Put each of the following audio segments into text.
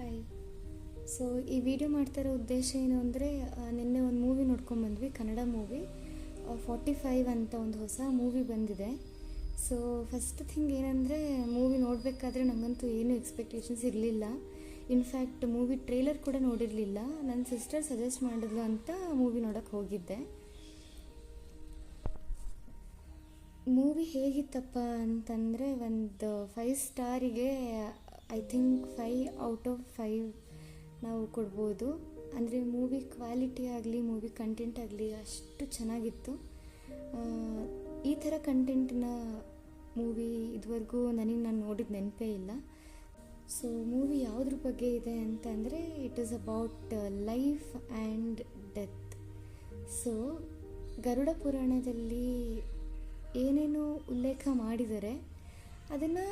Hi. So ಈ video ಮಾಡ್ತಾ ಇರೋ ಉದ್ದೇಶ ಏನು ಅಂದರೆ, ನಿನ್ನೆ ಒಂದು ಮೂವಿ ನೋಡ್ಕೊಂಡ್ಬಂದ್ವಿ, ಕನ್ನಡ ಮೂವಿ 45 ಅಂತ ಒಂದು ಹೊಸ ಮೂವಿ ಬಂದಿದೆ. ಸೊ ಫಸ್ಟ್ ಥಿಂಗ್ ಏನಂದರೆ, ಮೂವಿ ನೋಡಬೇಕಾದ್ರೆ ನನಗಂತೂ ಏನೂ ಎಕ್ಸ್ಪೆಕ್ಟೇಷನ್ಸ್ ಇರಲಿಲ್ಲ. ಇನ್ಫ್ಯಾಕ್ಟ್ ಮೂವಿ ಟ್ರೇಲರ್ ಕೂಡ ನೋಡಿರಲಿಲ್ಲ. ನನ್ನ ಸಿಸ್ಟರ್ ಸಜೆಸ್ಟ್ ಮಾಡಿದ್ಲು ಅಂತ ಮೂವಿ ನೋಡೋಕ್ಕೆ ಹೋಗಿದ್ದೆ. ಮೂವಿ ಹೇಗಿತ್ತಪ್ಪ ಅಂತಂದರೆ, ಒಂದು 5 ಸ್ಟಾರಿಗೆ ಐ ಥಿಂಕ್ 5 ಔಟ್ ಆಫ್ 5 ನಾವು ಕೊಡ್ಬೋದು. ಅಂದರೆ ಮೂವಿ ಕ್ವಾಲಿಟಿ ಆಗಲಿ, ಮೂವಿ ಕಂಟೆಂಟ್ ಆಗಲಿ ಅಷ್ಟು ಚೆನ್ನಾಗಿತ್ತು. ಈ ಥರ ಕಂಟೆಂಟ್ನ ಮೂವಿ ಇದುವರೆಗೂ ನಾನು ನೋಡಿದ ನೆನಪೇ ಇಲ್ಲ. ಸೊ ಮೂವಿ ಯಾವುದ್ರ ಬಗ್ಗೆ ಇದೆ ಅಂತಂದರೆ, it is about life and death. So Garuda ಪುರಾಣದಲ್ಲಿ ಏನೇನು ಉಲ್ಲೇಖ ಮಾಡಿದ್ದಾರೆ ಅದನ್ನು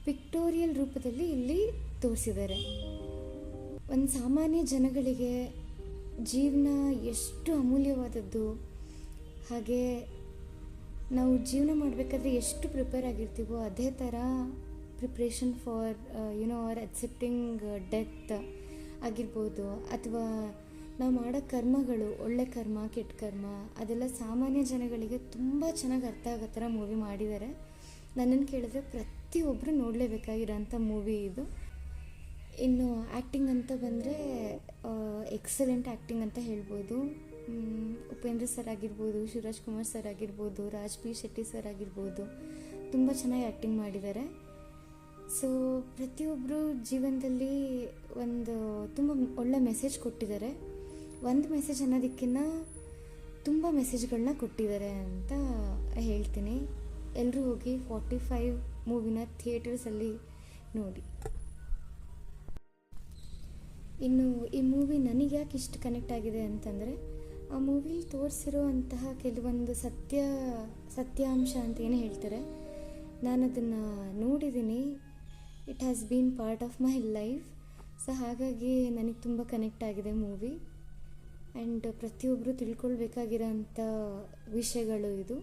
ಪಿಕ್ಟೋರಿಯಲ್ ರೂಪದಲ್ಲಿ ಇಲ್ಲಿ ತೋರಿಸಿದ್ದಾರೆ. ಒಂದು ಸಾಮಾನ್ಯ ಜನಗಳಿಗೆ ಜೀವನ ಎಷ್ಟು ಅಮೂಲ್ಯವಾದದ್ದು, ಹಾಗೆ ನಾವು ಜೀವನ ಮಾಡಬೇಕಾದ್ರೆ ಎಷ್ಟು ಪ್ರಿಪೇರ್ ಆಗಿರ್ತೀವೋ ಅದೇ ಥರ preparation for our accepting death ಆಗಿರ್ಬೋದು, ಅಥವಾ ನಾವು ಮಾಡೋ ಕರ್ಮಗಳು, ಒಳ್ಳೆ ಕರ್ಮ ಕೆಟ್ಟ ಕರ್ಮ, ಅದೆಲ್ಲ ಸಾಮಾನ್ಯ ಜನಗಳಿಗೆ ತುಂಬ ಚೆನ್ನಾಗಿ ಅರ್ಥ ಆಗೋ ಥರ ಮೂವಿ ಮಾಡಿದ್ದಾರೆ. ನನ್ನನ್ನು ಕೇಳಿದ್ರೆ ಪ್ರತಿಯೊಬ್ಬರು ನೋಡಲೇಬೇಕಾಗಿರೋಂಥ ಮೂವಿ ಇದು. ಇನ್ನು ಆ್ಯಕ್ಟಿಂಗ್ ಅಂತ ಬಂದರೆ ಎಕ್ಸಲೆಂಟ್ ಆ್ಯಕ್ಟಿಂಗ್ ಅಂತ ಹೇಳ್ಬೋದು. ಉಪೇಂದ್ರ ಸರ್ ಆಗಿರ್ಬೋದು, ಶಿವರಾಜ್ ಕುಮಾರ್ ಸರ್ ಆಗಿರ್ಬೋದು, ರಾಜ್ ಬಿ ಶೆಟ್ಟಿ ಸರ್ ಆಗಿರ್ಬೋದು, ತುಂಬ ಚೆನ್ನಾಗಿ ಆ್ಯಕ್ಟಿಂಗ್ ಮಾಡಿದ್ದಾರೆ. ಸೊ ಪ್ರತಿಯೊಬ್ಬರು ಜೀವನದಲ್ಲಿ ಒಂದು ತುಂಬ ಒಳ್ಳೆ ಮೆಸೇಜ್ ಕೊಟ್ಟಿದ್ದಾರೆ. ಒಂದು ಮೆಸೇಜ್ ಅನ್ನೋದಕ್ಕಿಂತ ತುಂಬ ಮೆಸೇಜ್ಗಳನ್ನ ಕೊಟ್ಟಿದ್ದಾರೆ ಅಂತ ಹೇಳ್ತೀನಿ. ಎಲ್ಲರೂ ಹೋಗಿ 45 ಮೂವಿನ ಥಿಯೇಟರ್ಸಲ್ಲಿ ನೋಡಿ. ಇನ್ನು ಈ ಮೂವಿ ನನಗೆ ಯಾಕೆ ಇಷ್ಟು ಕನೆಕ್ಟ್ ಆಗಿದೆ ಅಂತಂದರೆ, ಆ ಮೂವಿಲಿ ತೋರಿಸಿರೋ ಅಂತಹ ಕೆಲವೊಂದು ಸತ್ಯಾಂಶ ಅಂತ ಏನು ಹೇಳ್ತಾರೆ, ನಾನು ಅದನ್ನು ನೋಡಿದ್ದೀನಿ. It has been part of my life. So ಹಾಗಾಗಿ ನನಗೆ ತುಂಬ ಕನೆಕ್ಟ್ ಆಗಿದೆ ಮೂವಿ. ಆ್ಯಂಡ್ ಪ್ರತಿಯೊಬ್ಬರು ತಿಳ್ಕೊಳ್ಬೇಕಾಗಿರೋ ಅಂಥ ವಿಷಯಗಳು ಇದು.